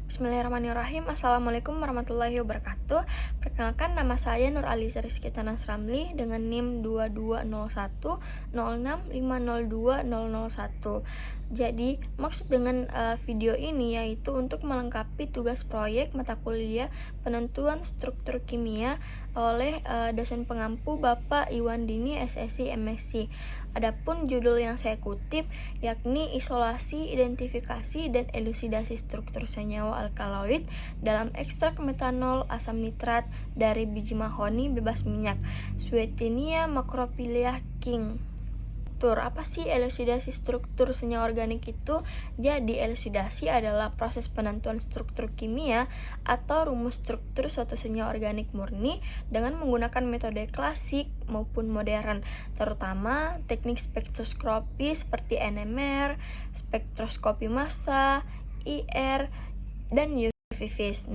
Bismillahirrahmanirrahim. Assalamualaikum warahmatullahi wabarakatuh. Perkenalkan, nama saya Nur Aliza Rizky Tanas Ramli dengan NIM 220106502001. Jadi, maksud dengan video ini yaitu untuk melengkapi tugas proyek mata kuliah penentuan struktur kimia oleh dosen pengampu Bapak Iwan Dini SSI MSc. Adapun judul yang saya kutip yakni isolasi, identifikasi, dan elusidasi struktur senyawa alkaloid dalam ekstrak metanol asam nitrat dari biji mahoni bebas minyak, Swietenia macrophylla King. Apa sih elusidasi struktur senyawa organik itu? Jadi, elusidasi adalah proses penentuan struktur kimia atau rumus struktur suatu senyawa organik murni dengan menggunakan metode klasik maupun modern, terutama teknik spektroskopi seperti NMR, spektroskopi massa, IR, dan UV-Vis.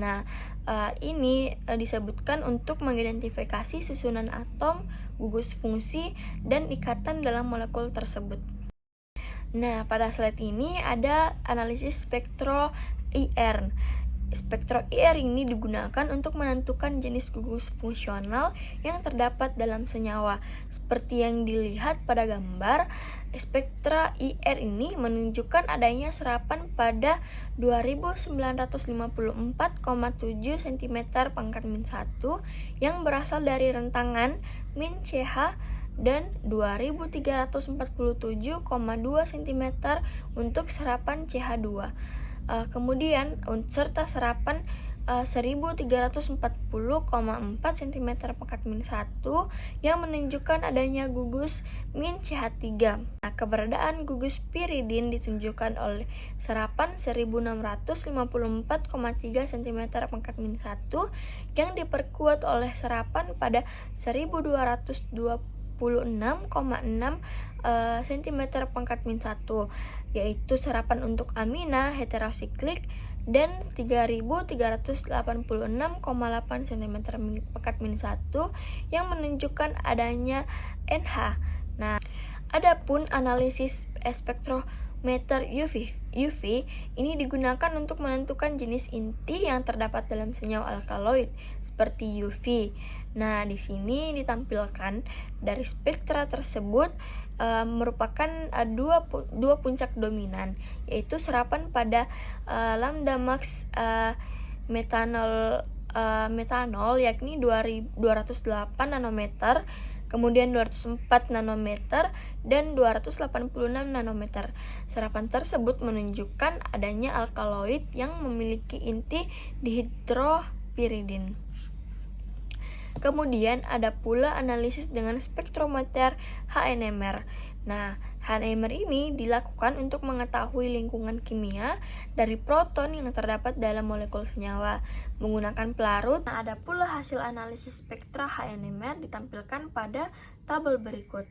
Ini disebutkan untuk mengidentifikasi susunan atom, gugus fungsi, dan ikatan dalam molekul tersebut. Pada slide ini ada analisis spektro IR. Spektro IR ini digunakan untuk menentukan jenis gugus fungsional yang terdapat dalam senyawa. Seperti yang dilihat pada gambar, spektra IR ini menunjukkan adanya serapan pada 2954,7 cm pangkat min 1 yang berasal dari rentangan min CH dan 2347,2 cm untuk serapan CH2. Kemudian serta serapan 1340,4 cm pangkat min 1 yang menunjukkan adanya gugus min CH3. Keberadaan gugus piridin ditunjukkan oleh serapan 1654,3 cm pangkat min 1 yang diperkuat oleh serapan pada 1226,6 cm pangkat min 1, yaitu serapan untuk amina heterosiklik, dan 3386,8 cm pangkat min 1 yang menunjukkan adanya NH. Adapun analisis spektrometer UV ini digunakan untuk menentukan jenis inti yang terdapat dalam senyawa alkaloid seperti UV. Di sini ditampilkan dari spektra tersebut merupakan dua puncak dominan, yaitu serapan pada lambda max metanol yakni 208 nanometer, kemudian 204 nanometer, dan 286 nanometer. Serapan tersebut menunjukkan adanya alkaloid yang memiliki inti dihidropiridin. Kemudian ada pula analisis dengan spektrometer HNMR. HNMR ini dilakukan untuk mengetahui lingkungan kimia dari proton yang terdapat dalam molekul senyawa menggunakan pelarut. Ada pula hasil analisis spektra HNMR ditampilkan pada tabel berikut.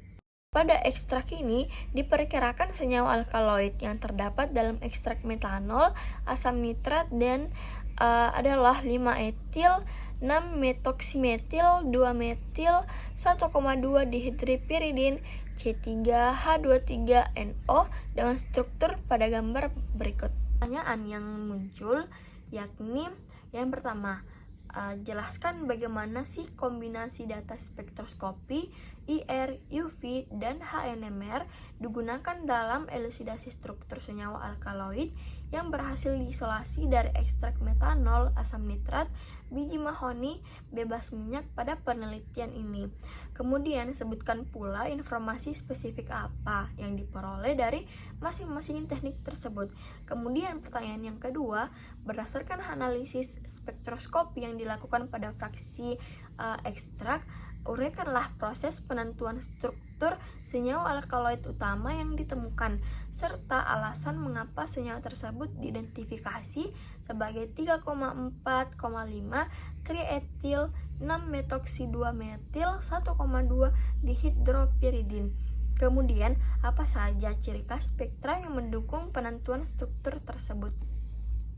Pada ekstrak ini diperkirakan senyawa alkaloid yang terdapat dalam ekstrak metanol, asam nitrat, dan adalah 5-etil, 6-metoksimetil, 2-metil, 1,2 dihidropiridin, C3H23NO dengan struktur pada gambar berikut. Pertanyaan yang muncul yakni yang pertama, jelaskan bagaimana sih kombinasi data spektroskopi, IR, UV, dan HNMR digunakan dalam elusidasi struktur senyawa alkaloid yang berhasil diisolasi dari ekstrak metanol, asam nitrat, biji mahoni, bebas minyak pada penelitian ini. Kemudian sebutkan pula informasi spesifik apa yang diperoleh dari masing-masing teknik tersebut. Kemudian pertanyaan yang kedua, berdasarkan analisis spektroskopi yang dilakukan pada fraksi ekstrak, uraikanlah proses penentuan struktur senyawa alkaloid utama yang ditemukan, serta alasan mengapa senyawa tersebut diidentifikasi sebagai 3,4,5 trietil 6-metoksi2-metil 1,2 dihidropiridin. Kemudian, apa saja ciri khas spektra yang mendukung penentuan struktur tersebut?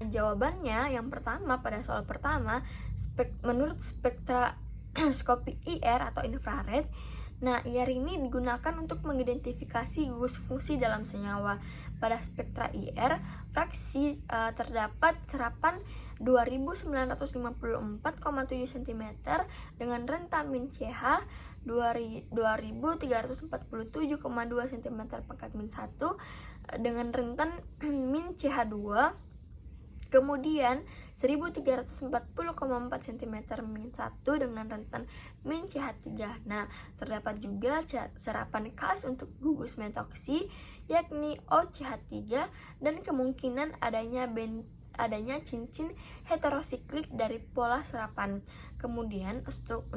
Jawabannya yang pertama, pada soal pertama, menurut spektroskopi IR atau infrared, Nah, IR ini digunakan untuk mengidentifikasi gugus fungsi dalam senyawa. Pada spektra IR, fraksi terdapat serapan 2954,7 cm dengan rentan min CH 2347,2 cm pangkat min 1 dengan rentan min CH2. Kemudian 1340,4 cm min 1 dengan rentan min CH3. Nah, terdapat juga serapan khas untuk gugus metoksi yakni OCH3 dan kemungkinan adanya cincin heterosiklik dari pola serapan. Kemudian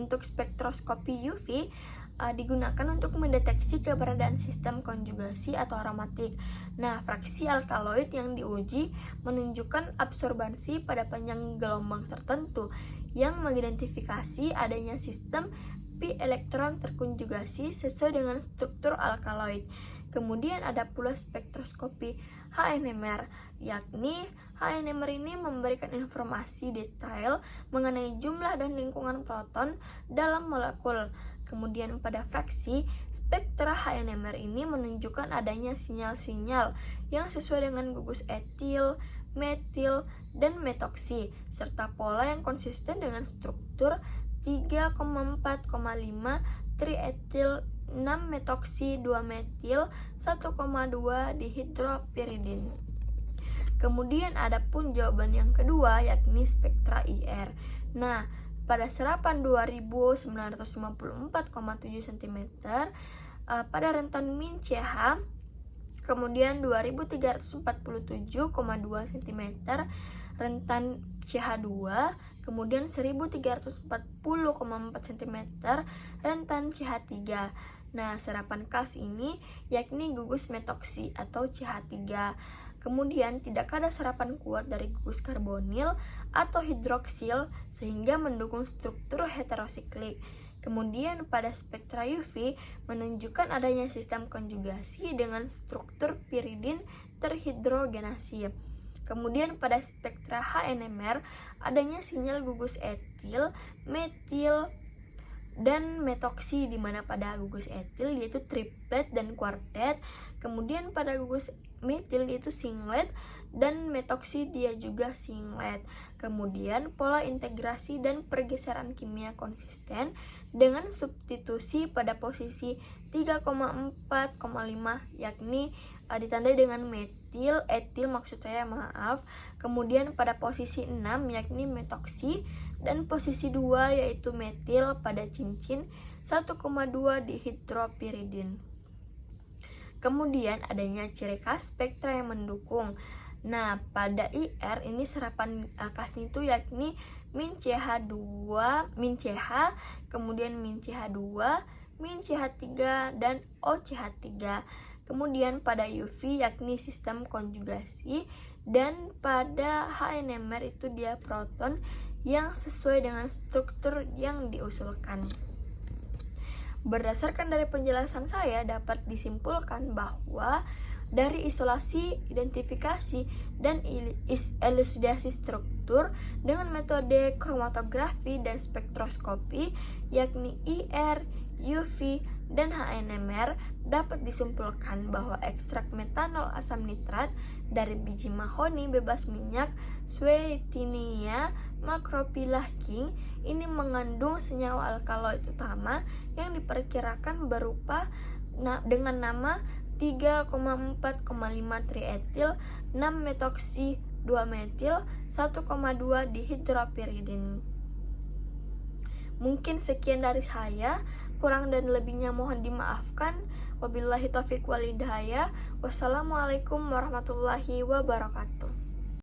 untuk spektroskopi UV digunakan untuk mendeteksi keberadaan sistem konjugasi atau aromatik. Nah, fraksi alkaloid yang diuji menunjukkan absorbansi pada panjang gelombang tertentu yang mengidentifikasi adanya sistem pi elektron terkonjugasi sesuai dengan struktur alkaloid. Kemudian ada pula spektroskopi HNMR, yakni HNMR ini memberikan informasi detail mengenai jumlah dan lingkungan proton dalam molekul. Kemudian pada fraksi, spektra HNMR ini menunjukkan adanya sinyal-sinyal yang sesuai dengan gugus etil, metil, dan metoksi, serta pola yang konsisten dengan struktur 3,4,5 trietil 6 metoksi 2 metil 1,2 dihidropiridin. Kemudian ada pun jawaban yang kedua yakni spektra IR. Nah, pada serapan 2954,7 cm pada rentan min CH, kemudian 2347,2 cm rentan CH2, kemudian 1340,4 cm rentan CH3. Nah, serapan khas ini yakni gugus metoksi atau CH3. Kemudian tidak ada serapan kuat dari gugus karbonil atau hidroksil sehingga mendukung struktur heterosiklik. Kemudian pada spektra UV menunjukkan adanya sistem konjugasi dengan struktur piridin terhidrogenasi. Kemudian pada spektra HNMR adanya sinyal gugus etil, metil, dan metoksi, di mana pada gugus etil yaitu triplet dan kuartet, kemudian pada gugus metil yaitu singlet, dan metoksi dia juga singlet. Kemudian pola integrasi dan pergeseran kimia konsisten dengan substitusi pada posisi 3,4,5 yakni ditandai dengan etil maksud saya, kemudian pada posisi 6 yakni metoksi, dan posisi 2 yaitu metil pada cincin 1,2 dihidropiridin. Kemudian adanya ciri khas spektra yang mendukung. Nah, pada IR ini serapan khasnya itu yakni min CH2, min CH, kemudian min CH2, min CH3, dan OCH3. Kemudian pada UV yakni sistem konjugasi, dan pada HNMR itu dia proton yang sesuai dengan struktur yang diusulkan. Berdasarkan dari penjelasan saya dapat disimpulkan bahwa dari isolasi, identifikasi, dan elusidasi struktur dengan metode kromatografi dan spektroskopi yakni IR, UV, dan HNMR dapat disimpulkan bahwa ekstrak metanol asam nitrat dari biji mahoni bebas minyak Swiettinia macrophylla King ini mengandung senyawa alkaloid utama yang diperkirakan berupa dengan nama 3,4,5 trietil 6 metoksi 2 metil 1,2 dihidropiridin. Mungkin sekian dari saya, kurang dan lebihnya mohon dimaafkan. Wabillahi taufiq wal hidayah. Wassalamualaikum warahmatullahi wabarakatuh.